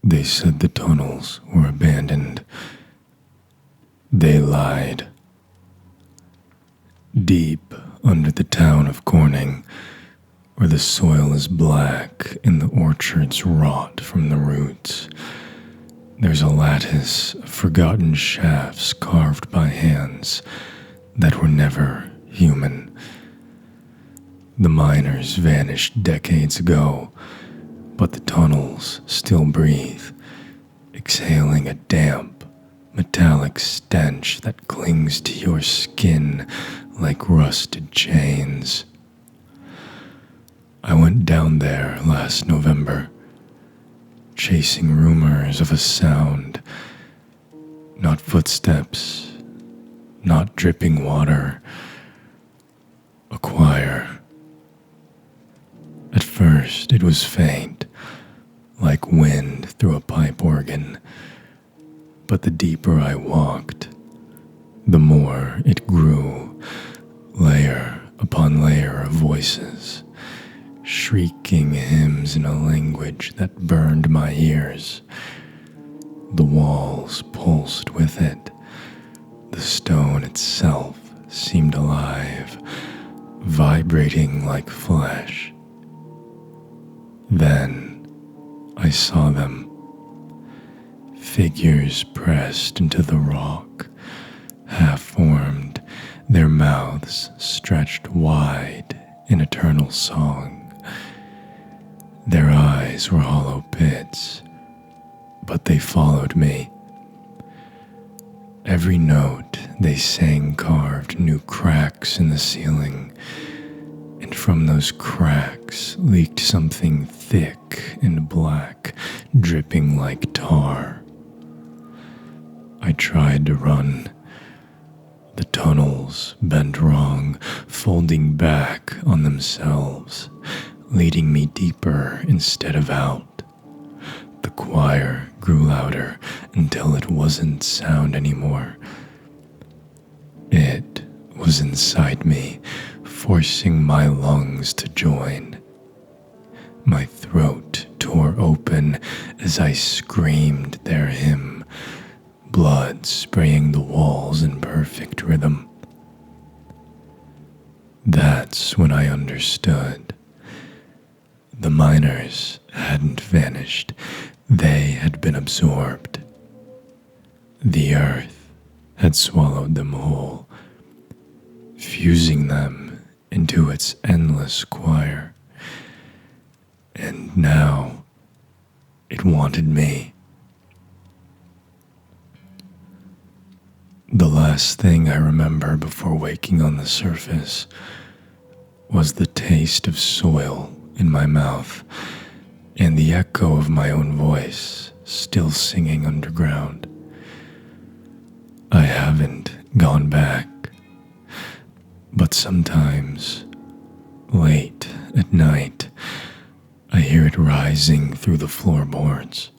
They said the tunnels were abandoned. They lied. Deep under the town of Corning, where the soil is black and the orchards rot from the roots, there's a lattice of forgotten shafts carved by hands that were never human. The miners vanished decades ago, but the tunnels still breathe, exhaling a damp, metallic stench that clings to your skin like rusted chains. I went down there last November, chasing rumors of a sound, not footsteps, not dripping water, a choir. At first it was faint, like wind through a pipe organ, but the deeper I walked, the more it grew, layer upon layer of voices, shrieking hymns in a language that burned my ears. The walls pulsed with it. The stone itself seemed alive, vibrating like flesh. Then I saw them, figures pressed into the rock, half-formed, their mouths stretched wide in eternal song. Their eyes were hollow pits, but they followed me. Every note they sang carved new cracks in the ceiling, and from those cracks leaked something thick and black, dripping like tar. I tried to run. The tunnels bent wrong, folding back on themselves, leading me deeper instead of out. The choir grew louder until it wasn't sound anymore. It was inside me, forcing my lungs to join. My throat tore open as I screamed their hymn, blood spraying the walls in perfect rhythm. That's when I understood. The miners hadn't vanished. They had been absorbed. The earth had swallowed them whole, fusing them into its endless choir. And now it wanted me. The last thing I remember before waking on the surface was the taste of soil in my mouth and the echo of my own voice still singing underground. I haven't gone back, but sometimes, late at night, I hear it rising through the floorboards,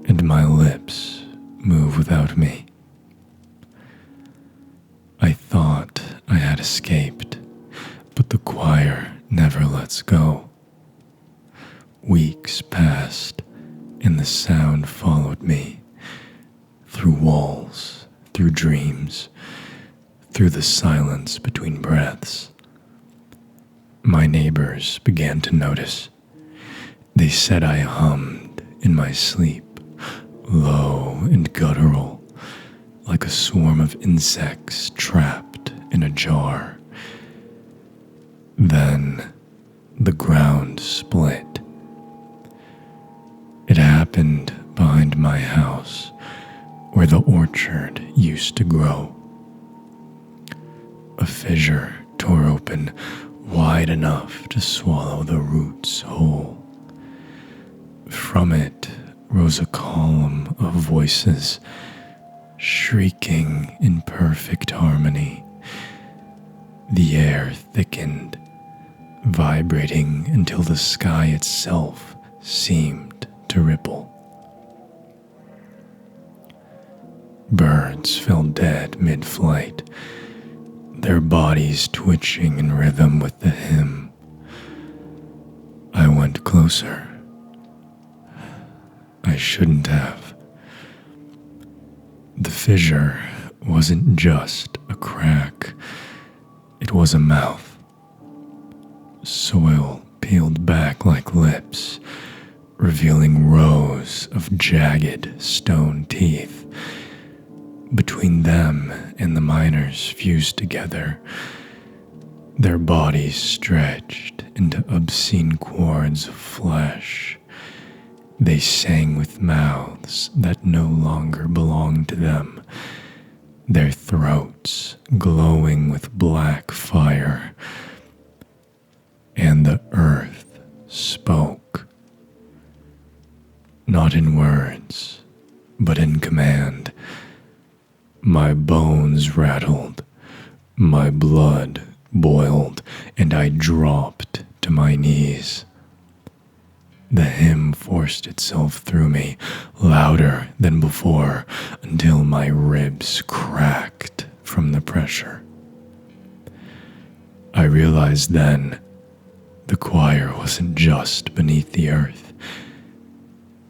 and my lips move without me. I thought I had escaped, but the choir never lets go. Weeks passed, and the sound followed me, through walls, through dreams, through the silence between breaths. My neighbors began to notice. They said I hummed in my sleep, low and guttural, like a swarm of insects trapped in a jar. Then the ground split. It happened behind my house, where the orchard used to grow. A fissure tore open, wide enough to swallow the roots whole. From it rose a column of voices, shrieking in perfect harmony. The air thickened, vibrating until the sky itself seemed to ripple. Birds fell dead mid-flight, their bodies twitching in rhythm with the hymn. I went closer. I I shouldn't have. The fissure wasn't just a crack, it was a mouth. Soil peeled back like lips, revealing rows of jagged stone teeth. Between them and the miners fused together, their bodies stretched into obscene cords of flesh. They sang with mouths that no longer belonged to them, their throats glowing with black fire. And the earth spoke, not in words, but in command. My bones rattled, my blood boiled, and I dropped to my knees. The hymn forced itself through me, louder than before, until my ribs cracked from the pressure. I realized then the choir wasn't just beneath the earth.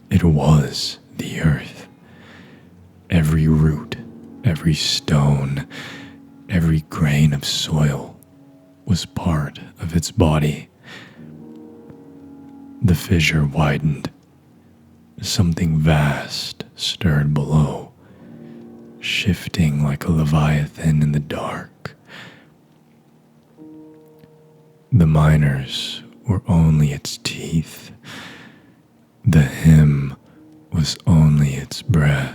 It was the earth. Every root, every stone, every grain of soil was part of its body. The fissure widened. Something vast stirred below, shifting like a leviathan in the dark. The miners were only its teeth. The hymn was only its breath.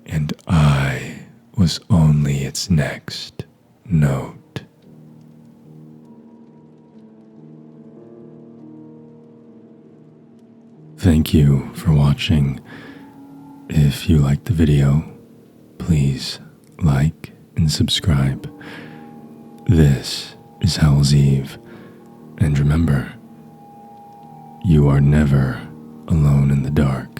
And I was only its next note. Thank you for watching. If you liked the video, please like and subscribe. This is Howl's Eve, and remember, you are never alone in the dark.